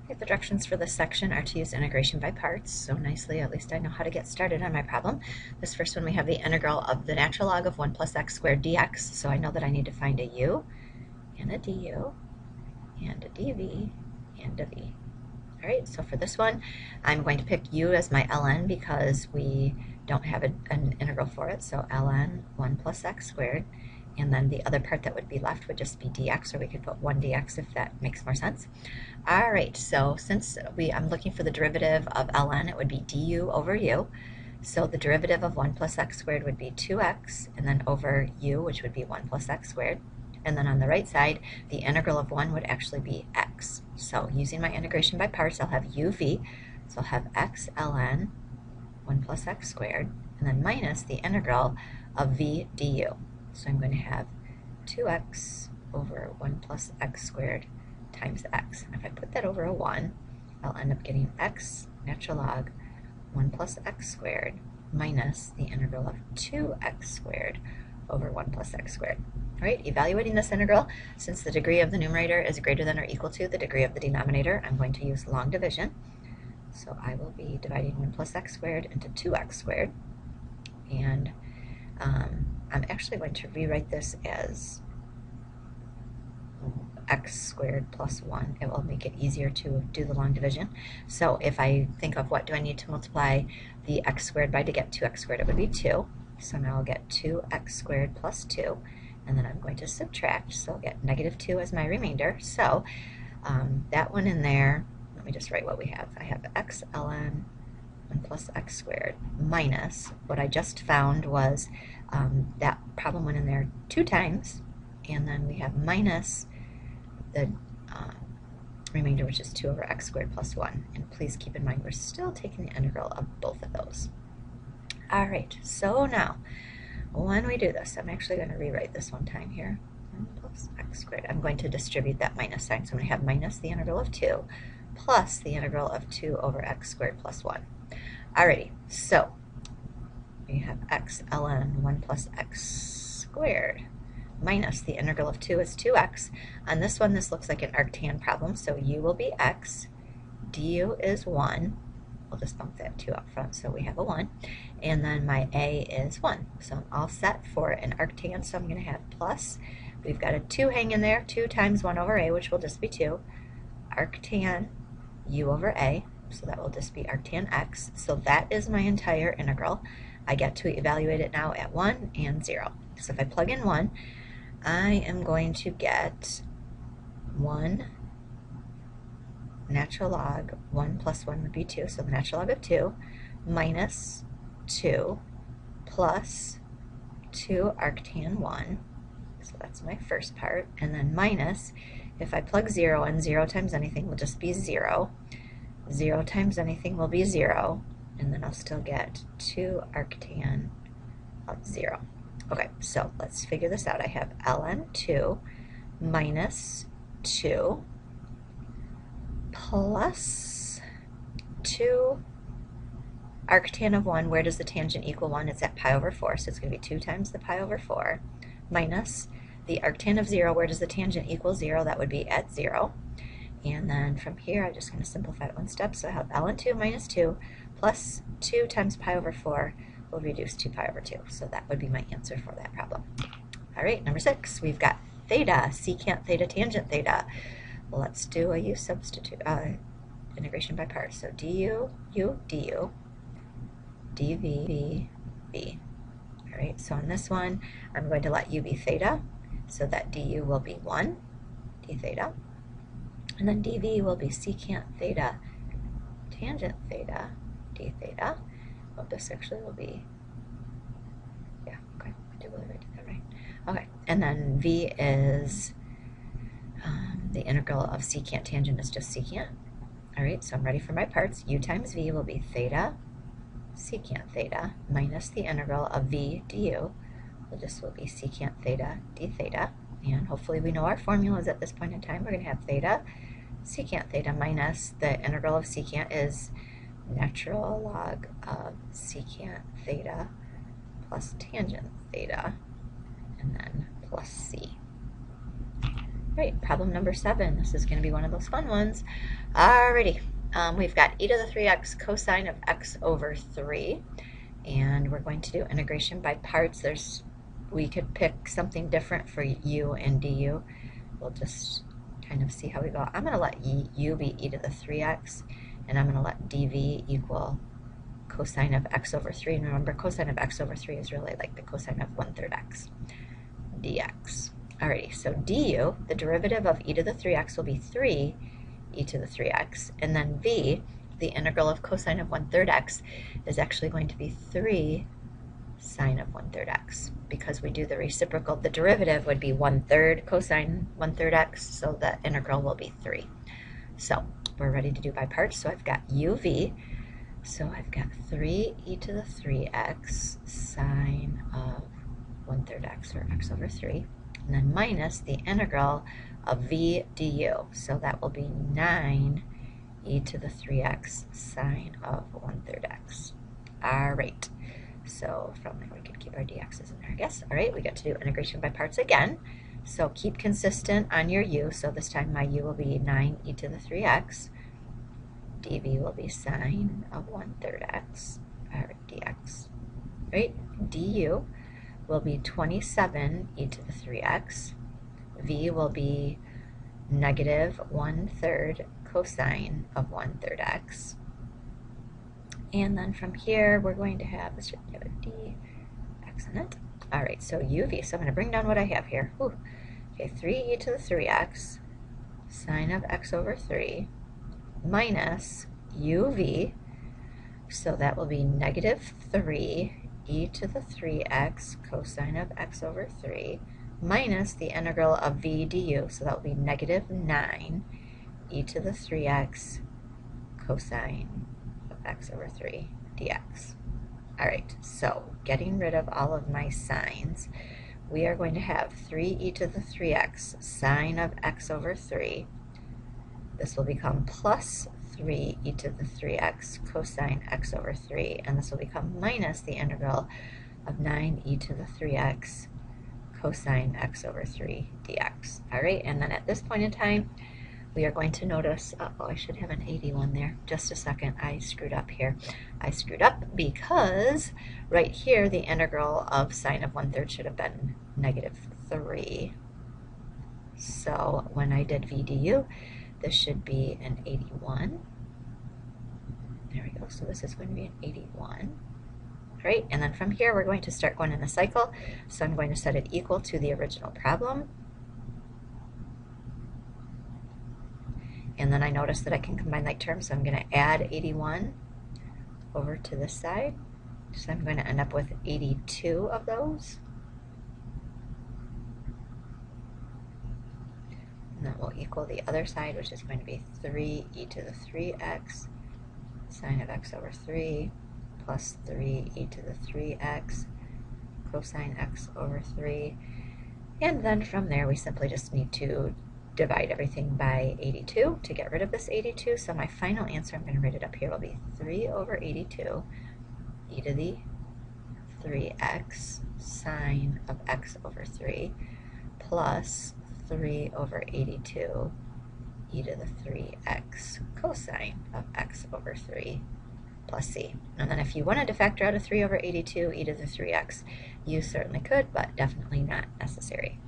Okay, the directions for this section are to use integration by parts, so nicely, at least I know how to get started on my problem. This first one, we have the integral of the natural log of 1 plus x squared dx, so I know that I need to find a u, and a du, and a dv, and a v. All right, so for this one, I'm going to pick u as my ln because we don't have an integral for it, so ln 1 plus x squared, and then the other part that would be left would just be dx, or we could put 1 dx if that makes more sense. All right, so since I'm looking for the derivative of ln, it would be du over u. So the derivative of 1 plus x squared would be 2x, and then over u, which would be 1 plus x squared. And then on the right side, the integral of 1 would actually be x. So using my integration by parts, I'll have uv, so I'll have x ln 1 plus x squared, and then minus the integral of v du. So I'm going to have 2x over 1 plus x squared times x. And if I put that over a 1, I'll end up getting x natural log 1 plus x squared minus the integral of 2x squared over 1 plus x squared. All right, evaluating this integral, since the degree of the numerator is greater than or equal to the degree of the denominator, I'm going to use long division. So I will be dividing 1 plus x squared into 2x squared. And I'm actually going to rewrite this as x squared plus 1. It will make it easier to do the long division. So if I think of what do I need to multiply the x squared by to get 2x squared, it would be 2. So now I'll get 2x squared plus 2. And then I'm going to subtract, so I'll get negative 2 as my remainder. So that one in there, let me just write what we have. I have x ln 1 plus x squared minus what I just found was that problem went in there 2 times, and then we have minus the remainder, which is 2 over x squared plus 1. And please keep in mind we're still taking the integral of both of those. All right, so now when we do this, I'm actually going to rewrite this one time here. 1 plus x squared. I'm going to distribute that minus sign, so I'm going to have minus the integral of 2 plus the integral of 2 over x squared plus 1. Alrighty, so we have x ln 1 plus x squared minus the integral of 2 is 2x. On this one, this looks like an arctan problem, so u will be x, du is 1. We'll just bump that 2 up front, so we have a 1. And then my a is 1. So I'm all set for an arctan, so I'm going to have plus. We've got a 2 hanging there, 2 times 1 over a, which will just be 2. Arctan u over a, so that will just be arctan x. So that is my entire integral. I get to evaluate it now at 1 and 0. So if I plug in 1, I am going to get 1 natural log 1 plus 1 would be 2, so the natural log of 2 minus 2 plus 2 arctan 1, so that's my first part, and then minus, if I plug 0 in, 0 times anything will just be 0, 0 times anything will be 0, and then I'll still get 2 arctan of 0. Okay, so let's figure this out. I have ln 2 minus 2 plus 2 arctan of 1. Where does the tangent equal 1? It's at pi over 4, so it's going to be 2 times the pi over 4 minus the arctan of 0. Where does the tangent equal 0? That would be at 0. And then from here, I'm just going to simplify it one step. So I have ln 2 minus 2 plus 2 times pi over 4 will reduce to pi over 2. So that would be my answer for that problem. All right, number 6, we've got theta, secant theta, tangent theta. Well, let's do a u substitute, integration by parts. So du, u, du, dv, v. All right, so on this one, I'm going to let u be theta, so that du will be 1, d theta. And then dv will be secant theta, tangent theta, d theta. Well, this actually will be, yeah, okay, I do believe I did that right. Okay, and then v is the integral of secant tangent is just secant. All right, so I'm ready for my parts. U times v will be theta secant theta minus the integral of v du. So this will be secant theta d theta. And hopefully we know our formulas at this point in time. We're going to have theta secant theta minus the integral of secant is natural log of secant theta plus tangent theta, and then plus c. Right, problem number 7. This is going to be one of those fun ones. Alrighty, we've got e to the 3x cosine of x over 3, and we're going to do integration by parts. We could pick something different for u and du. We'll just kind of see how we go. I'm going to let u be e to the 3x, and I'm going to let dv equal cosine of x over 3. And remember, cosine of x over 3 is really like the cosine of 1/3 x dx. Alrighty, so du, the derivative of e to the 3x will be 3 e to the 3x, and then v, the integral of cosine of 1/3 x, is actually going to be 3 sine of 1/3 x. Because we do the reciprocal, the derivative would be 1/3 cosine 1/3 x, so the integral will be 3. So we're ready to do by parts. So I've got uv, so I've got 3 e to the 3x sine of 1/3 x, or x over 3, and then minus the integral of v du, so that will be 9 e to the 3x sine of 1/3 x. Alright, so from there we could keep our dx's in there, I guess. Alright, we get to do integration by parts again, so keep consistent on your u, so this time my u will be 9 e to the 3x, dv will be sine of 1/3 x, or dx, right? Du will be 27 e to the 3x. V will be negative 1/3 cosine of 1/3 x. And then from here, we're going to have, this should have a dx in it. All right, so uv, so I'm going to bring down what I have here. Whew. Okay, 3 e to the 3x sine of x over 3 minus uv, so that will be negative 3 e to the 3x cosine of x over 3 minus the integral of v du, so that will be negative 9 e to the 3x cosine of x over 3 dx. Alright, so getting rid of all of my signs, we are going to have 3 e to the 3x sine of x over 3. This will become plus 3 e to the 3x cosine x over 3, and this will become minus the integral of 9 e to the 3x cosine x over 3 dx. Alright, and then at this point in time, we are going to notice, oh, I should have an 81 there. Just a second, I screwed up here. I screwed up because right here, the integral of sine of 1/3 should have been negative 3. So when I did v du, this should be an 81. There we go. So this is going to be an 81. Right? And then from here, we're going to start going in a cycle. So I'm going to set it equal to the original problem. And then I notice that I can combine like terms, so I'm going to add 81 over to this side. So I'm going to end up with 82 of those. And that will equal the other side, which is going to be 3 e to the 3x sine of x over 3 plus 3 e to the 3x cosine x over 3. And then from there, we simply just need to divide everything by 82 to get rid of this 82. So my final answer, I'm going to write it up here, will be 3 over 82 e to the 3x sine of x over 3 plus 3 over 82 e to the 3x cosine of x over 3 plus c. And then if you wanted to factor out a 3 over 82 e to the 3x, you certainly could, but definitely not necessary.